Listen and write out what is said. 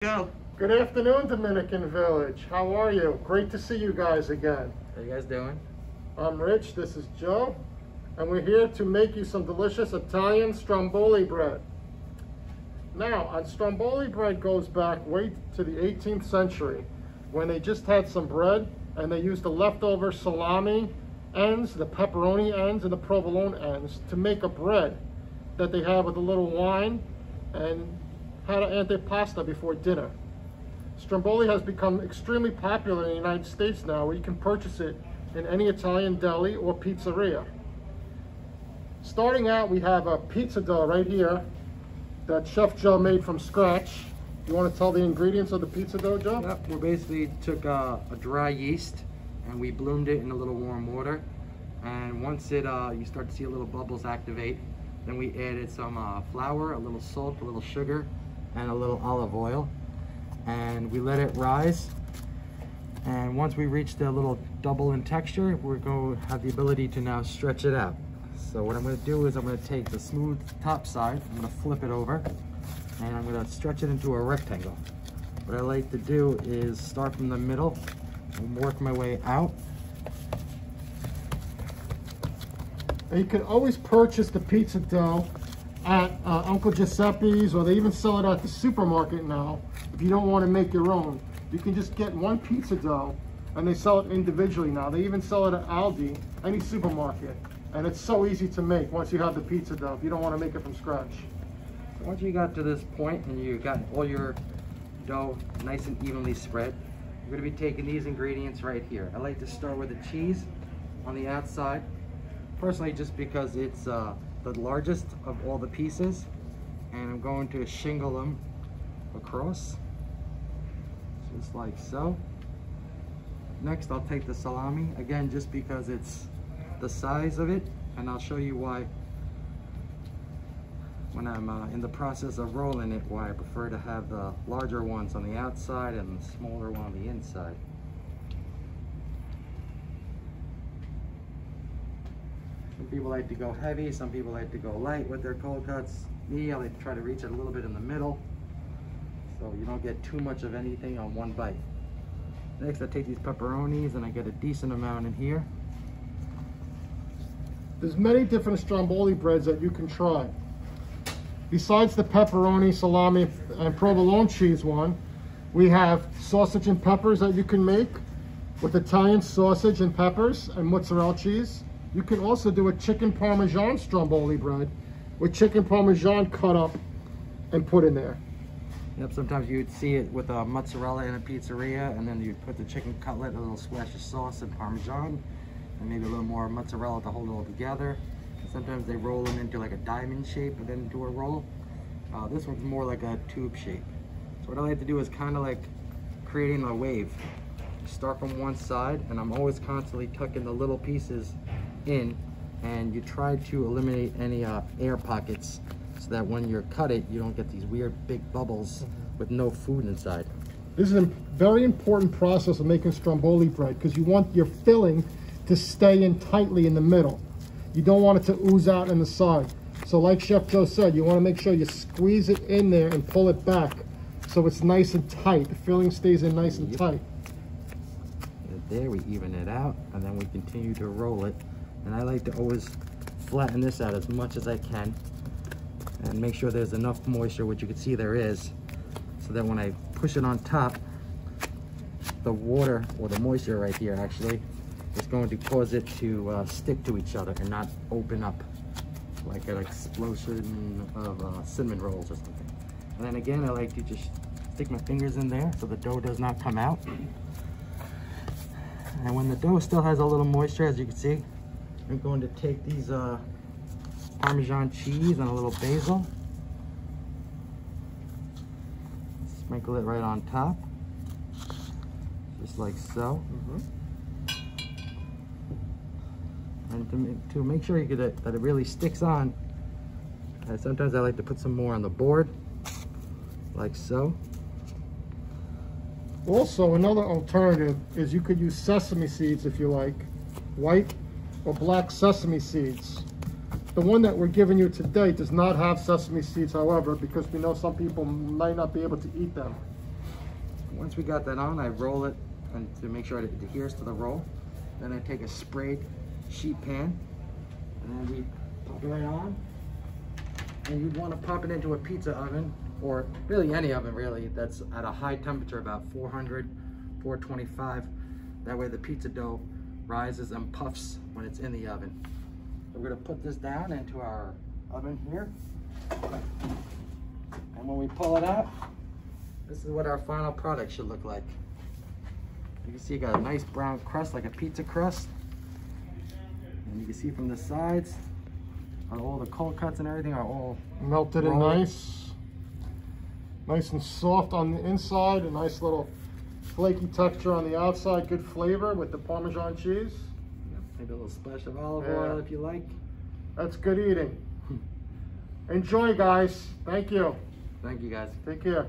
Go. Good afternoon, Dominican Village. How are you? Great to see you guys again. How you guys doing? I'm Rich, this is Joe, and we're here to make you some delicious Italian Stromboli bread. Now, Stromboli bread goes back way to the 18th century when they just had some bread and they used the leftover salami ends, the pepperoni ends, and the provolone ends to make a bread that they had with a little wine and had an antipasta before dinner. Stromboli has become extremely popular in the United States now, where you can purchase it in any Italian deli or pizzeria. Starting out, we have a pizza dough right here that Chef Joe made from scratch. You want to tell the ingredients of the pizza dough, Joe? Yep, we basically took a dry yeast and we bloomed it in a little warm water. And once it, you start to see a little bubbles activate, then we added some flour, a little salt, a little sugar, and a little olive oil, and we let it rise. And once we reach the little double in texture, we're going to have the ability to now stretch it out. So what I'm going to do is I'm going to take the smooth top side, I'm going to flip it over, and I'm going to stretch it into a rectangle. What I like to do is start from the middle and work my way out. And you can always purchase the pizza dough at Uncle Giuseppe's, or they even sell it at the supermarket now. If you don't want to make your own, you can just get one pizza dough, and they sell it individually now. They even sell it at Aldi, any supermarket, and it's so easy to make once you have the pizza dough if you don't want to make it from scratch. So once you got to this point and you got all your dough nice and evenly spread, you're going to be taking these ingredients right here. I like to start with the cheese on the outside, personally just because it's the largest of all the pieces, and I'm going to shingle them across just like so. Next, I'll take the salami, again just because it's the size of it, and I'll show you why when I'm in the process of rolling it, why I prefer to have the larger ones on the outside and the smaller one on the inside. Some people like to go heavy, some people like to go light with their cold cuts. Me, I like to try to reach it a little bit in the middle, so you don't get too much of anything on one bite. Next, I take these pepperonis and I get a decent amount in here. There's many different Stromboli breads that you can try. Besides the pepperoni, salami, and provolone cheese one, we have sausage and peppers that you can make with Italian sausage and peppers and mozzarella cheese. You can also do a chicken parmesan Stromboli bread with chicken parmesan cut up and put in there. Yep, sometimes you'd see it with a mozzarella in a pizzeria, and then you'd put the chicken cutlet, a little splash of sauce and parmesan, and maybe a little more mozzarella to hold it all together. And sometimes they roll them into like a diamond shape and then into a roll. This one's more like a tube shape. So what I like to do is kind of like creating a wave. Start from one side, and I'm always constantly tucking the little pieces in, and you try to eliminate any air pockets so that when you cut it, you don't get these weird big bubbles with no food inside. This is a very important process of making Stromboli bread because you want your filling to stay in tightly in the middle. You don't want it to ooze out in the side. So like Chef Joe said, you want to make sure you squeeze it in there and pull it back so it's nice and tight. The filling stays in nice and tight. There, we even it out, and then we continue to roll it. And I like to always flatten this out as much as I can and make sure there's enough moisture, which you can see there is, so that when I push it on top, the water, or the moisture right here actually, is going to cause it to stick to each other and not open up like an explosion of cinnamon rolls or something. And then again, I like to just stick my fingers in there so the dough does not come out. And when the dough still has a little moisture, as you can see, I'm going to take these Parmesan cheese and a little basil. Sprinkle it right on top, just like so. And to make sure you get it, that it really sticks on, sometimes I like to put some more on the board, like so. Also, another alternative is you could use sesame seeds if you like, white or black sesame seeds. The one that we're giving you today does not have sesame seeds, however, because we know some people might not be able to eat them. Once we got that on, I roll it and to make sure it adheres to the roll. Then I take a sprayed sheet pan and then we pop it right on. And you'd want to pop it into a pizza oven, or really any oven really, that's at a high temperature, about 400, 425. That way the pizza dough rises and puffs when it's in the oven. So we're gonna put this down into our oven here. And when we pull it out, this is what our final product should look like. You can see you got a nice brown crust, like a pizza crust. And you can see from the sides, all the cold cuts and everything are all melted and rolled. Nice and soft on the inside, a nice little flaky texture on the outside, good flavor with the Parmesan cheese. Yep, maybe a little splash of olive oil if you like. That's good eating. Enjoy, guys. Thank you. Thank you, guys. Take care.